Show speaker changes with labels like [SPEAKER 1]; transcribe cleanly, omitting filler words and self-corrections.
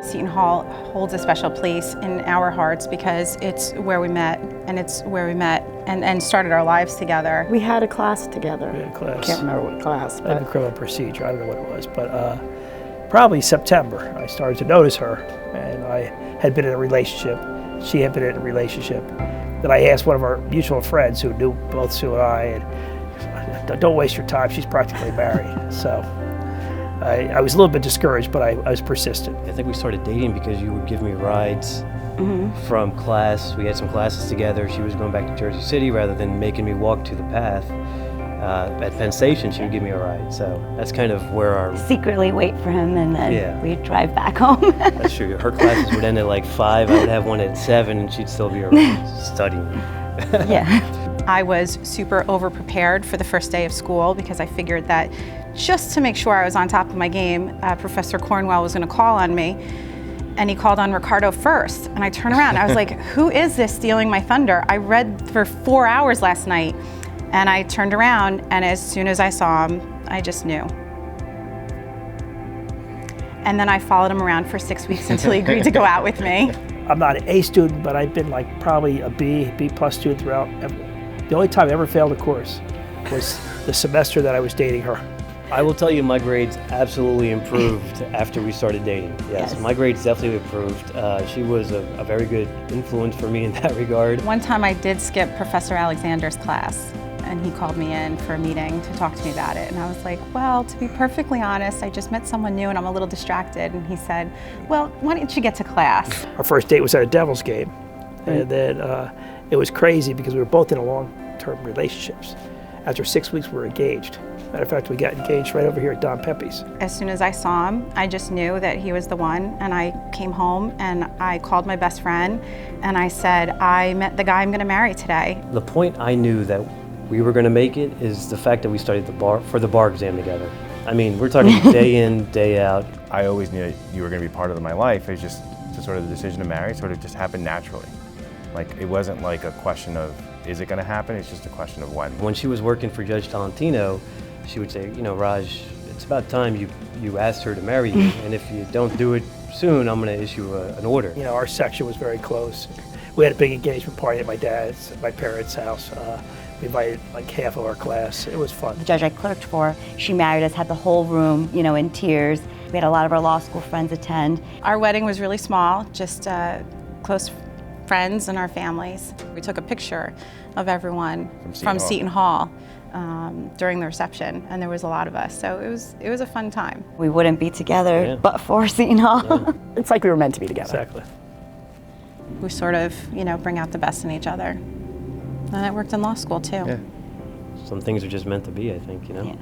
[SPEAKER 1] Seton Hall holds a special place in our hearts because it's where we met, and started our lives together.
[SPEAKER 2] We had a class together.
[SPEAKER 3] We had a class.
[SPEAKER 2] I can't remember what class.
[SPEAKER 3] Maybe criminal procedure, I don't know what it was, but probably September, I started to notice her, and I had been in a relationship. She had been in a relationship. Then I asked one of our mutual friends who knew both Sue and I, and don't waste your time, she's practically married. So I was a little bit discouraged, but I was persistent.
[SPEAKER 4] I think we started dating because you would give me rides from class. We had some classes together. She was going back to Jersey City rather than making me walk to the path. At Penn Station, she would give me a ride. So that's kind of where our...
[SPEAKER 5] Secretly wait for him and then we'd drive back home.
[SPEAKER 4] That's true. Her classes would end at like 5. I would have one at 7 and she'd still be around studying.
[SPEAKER 5] Yeah.
[SPEAKER 1] I was super over-prepared for the first day of school because I figured that just to make sure I was on top of my game, Professor Cornwell was going to call on me, and he called on Ricardo first. And I turned around, I was like, who is this stealing my thunder? I read for 4 hours last night, and I turned around, and as soon as I saw him, I just knew. And then I followed him around for 6 weeks until he agreed to go out with me.
[SPEAKER 3] I'm not an A student, but I've been like probably a B+ student throughout. The only time I ever failed a course was the semester that I was dating her.
[SPEAKER 4] I will tell you my grades absolutely improved after we started dating. Yes, my grades definitely improved. She was a very good influence for me in that regard.
[SPEAKER 1] One time I did skip Professor Alexander's class, and he called me in for a meeting to talk to me about it. And I was like, well, to be perfectly honest, I just met someone new and I'm a little distracted. And he said, well, why don't you get to class?
[SPEAKER 3] Our first date was at a Devils game. And then it was crazy because we were both in long-term relationships. After 6 weeks, we were engaged. Matter of fact, we got engaged right over here at Don Pepe's.
[SPEAKER 1] As soon as I saw him, I just knew that he was the one, and I came home and I called my best friend and I said, I met the guy I'm gonna marry today.
[SPEAKER 4] The point I knew that we were gonna make it is the fact that we studied for the bar exam together. I mean, we're talking day in, day out.
[SPEAKER 6] I always knew that you were gonna be part of my life. It's just sort of the decision to marry sort of just happened naturally. Like, it wasn't like a question of, is it gonna happen? It's just a question of when.
[SPEAKER 4] When she was working for Judge Tolentino, she would say, you know, Raj, it's about time you asked her to marry you, and if you don't do it soon, I'm gonna issue an order.
[SPEAKER 3] You know, our section was very close. We had a big engagement party at my parents' house. We invited like half of our class. It was fun.
[SPEAKER 5] The judge I clerked for, she married us, had the whole room, you know, in tears. We had a lot of our law school friends attend.
[SPEAKER 1] Our wedding was really small, just close friends and our families. We took a picture of everyone from Seton Hall during the reception, and there was a lot of us, so it was a fun time.
[SPEAKER 5] We wouldn't be together but for Seton Hall.
[SPEAKER 4] Yeah.
[SPEAKER 2] It's like we were meant to be together.
[SPEAKER 3] Exactly.
[SPEAKER 1] We sort of, you know, bring out the best in each other. And it worked in law school too.
[SPEAKER 4] Some things are just meant to be, I think, you know.
[SPEAKER 5] Yeah.